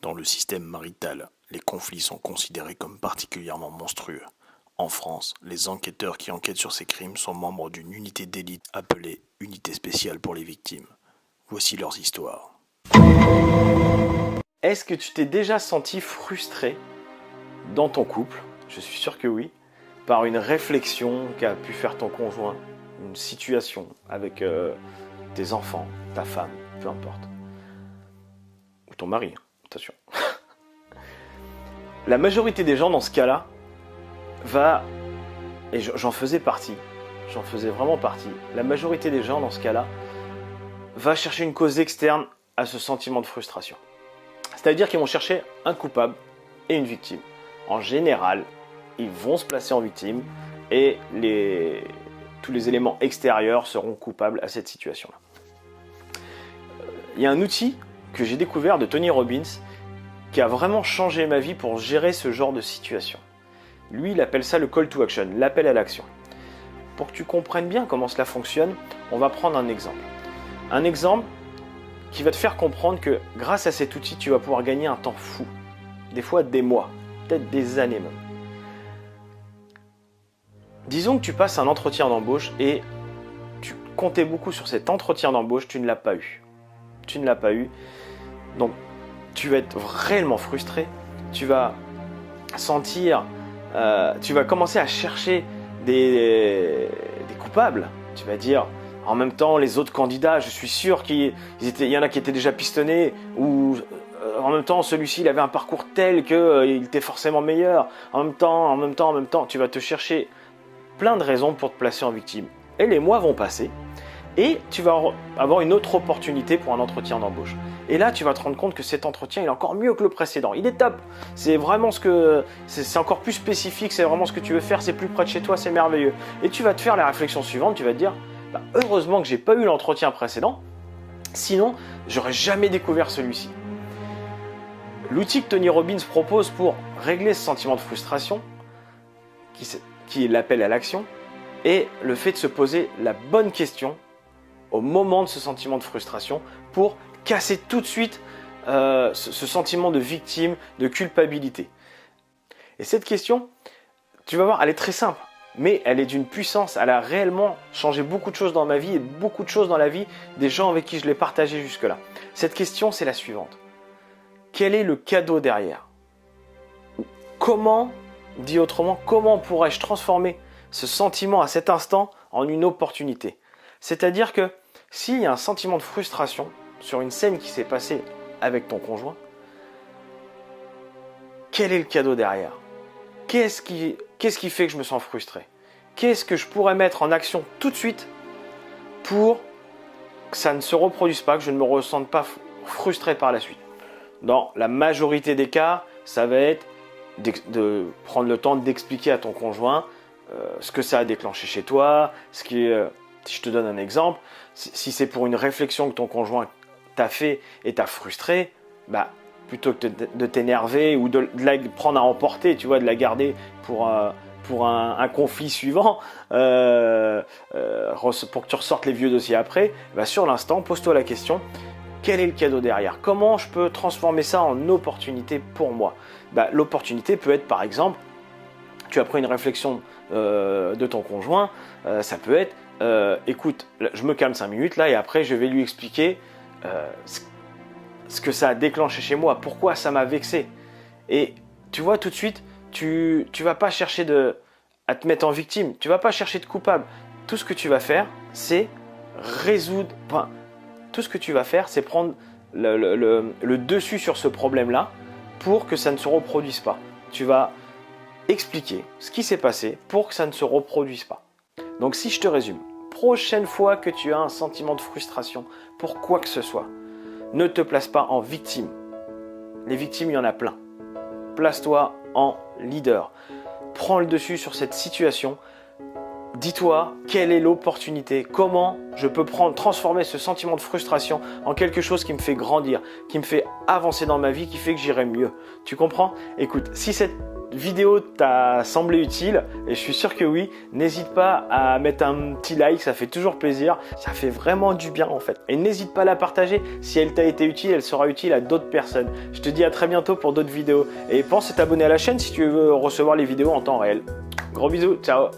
Dans le système marital, les conflits sont considérés comme particulièrement monstrueux. En France, les enquêteurs qui enquêtent sur ces crimes sont membres d'une unité d'élite appelée Unité spéciale pour les victimes. Voici leurs histoires. Est-ce que tu t'es déjà senti frustré dans ton couple? Je suis sûr que oui. Par une réflexion qu'a pu faire ton conjoint, une situation avec tes enfants, ta femme, peu importe. Ou ton mari, attention. La majorité des gens dans ce cas-là et j'en faisais partie, j'en faisais vraiment partie, la majorité des gens dans ce cas-là va chercher une cause externe à ce sentiment de frustration. C'est-à-dire qu'ils vont chercher un coupable et une victime. En général, ils vont se placer en victime et tous les éléments extérieurs seront coupables à cette situation-là. Il y a un outil que j'ai découvert de Tony Robbins qui a vraiment changé ma vie pour gérer ce genre de situation. Lui, il appelle ça le call to action, l'appel à l'action. Pour que tu comprennes bien comment cela fonctionne, on va prendre un exemple. Un exemple qui va te faire comprendre que grâce à cet outil, tu vas pouvoir gagner un temps fou. Des fois des mois, peut-être des années même. Disons que tu passes un entretien d'embauche et tu comptais beaucoup sur cet entretien d'embauche, tu ne l'as pas eu. Tu ne l'as pas eu. Donc, tu vas être réellement frustré. Tu vas sentir... tu vas commencer à chercher des coupables. Tu vas dire... En même temps, les autres candidats, je suis sûr qu'il y en a qui étaient déjà pistonnés, ou en même temps, celui-ci, il avait un parcours tel qu'il était forcément meilleur. En même temps, tu vas te chercher plein de raisons pour te placer en victime. Et les mois vont passer, et tu vas avoir une autre opportunité pour un entretien d'embauche. Et là, tu vas te rendre compte que cet entretien, il est encore mieux que le précédent. Il est top. C'est vraiment c'est encore plus spécifique, c'est vraiment ce que tu veux faire, c'est plus près de chez toi, c'est merveilleux. Et tu vas te faire la réflexion suivante, tu vas te dire... heureusement que j'ai pas eu l'entretien précédent, sinon j'aurais jamais découvert celui-ci. L'outil que Tony Robbins propose pour régler ce sentiment de frustration, qui est l'appel à l'action, est le fait de se poser la bonne question au moment de ce sentiment de frustration pour casser tout de suite ce sentiment de victime, de culpabilité. Et cette question, tu vas voir, elle est très simple. Mais elle est d'une puissance, elle a réellement changé beaucoup de choses dans ma vie et beaucoup de choses dans la vie des gens avec qui je l'ai partagé jusque-là. Cette question, c'est la suivante. Quel est le cadeau derrière? Comment, dit autrement, comment pourrais-je transformer ce sentiment à cet instant en une opportunité? C'est-à-dire que s'il y a un sentiment de frustration sur une scène qui s'est passée avec ton conjoint, quel est le cadeau derrière? Qu'est-ce qui fait que je me sens frustré? Qu'est-ce que je pourrais mettre en action tout de suite pour que ça ne se reproduise pas, que je ne me ressente pas frustré par la suite? Dans la majorité des cas, ça va être de prendre le temps d'expliquer à ton conjoint ce que ça a déclenché chez toi. Si je te donne un exemple, si c'est pour une réflexion que ton conjoint t'a fait et t'a frustré, plutôt que de t'énerver ou de la prendre à emporter, tu vois, de la garder pour un conflit suivant, pour que tu ressortes les vieux dossiers après, sur l'instant, pose-toi la question, quel est le cadeau derrière? Comment je peux transformer ça en opportunité pour moi? L'opportunité peut être, par exemple, tu as pris une réflexion de ton conjoint, ça peut être, écoute, je me calme 5 minutes là et après je vais lui expliquer ce que ça a déclenché chez moi, pourquoi ça m'a vexé. Et tu vois, tout de suite, tu vas pas chercher à te mettre en victime, tu vas pas chercher de coupable. Tout ce que tu vas faire, c'est tout ce que tu vas faire, c'est prendre le dessus sur ce problème-là pour que ça ne se reproduise pas. Tu vas expliquer ce qui s'est passé pour que ça ne se reproduise pas. Donc si je te résume, prochaine fois que tu as un sentiment de frustration pour quoi que ce soit, ne te place pas en victime. Les victimes, il y en a plein. Place-toi en leader. Prends le dessus sur cette situation. Dis-toi quelle est l'opportunité. Comment je peux transformer ce sentiment de frustration en quelque chose qui me fait grandir, qui me fait avancer dans ma vie, qui fait que j'irai mieux. Tu comprends? Écoute, si cette vidéo t'a semblé utile, et je suis sûr que oui, n'hésite pas à mettre un petit like, ça fait toujours plaisir, ça fait vraiment du bien en fait. Et n'hésite pas à la partager, si elle t'a été utile, elle sera utile à d'autres personnes. Je te dis à très bientôt pour d'autres vidéos, et pense à t'abonner à la chaîne si tu veux recevoir les vidéos en temps réel. Gros bisous, ciao.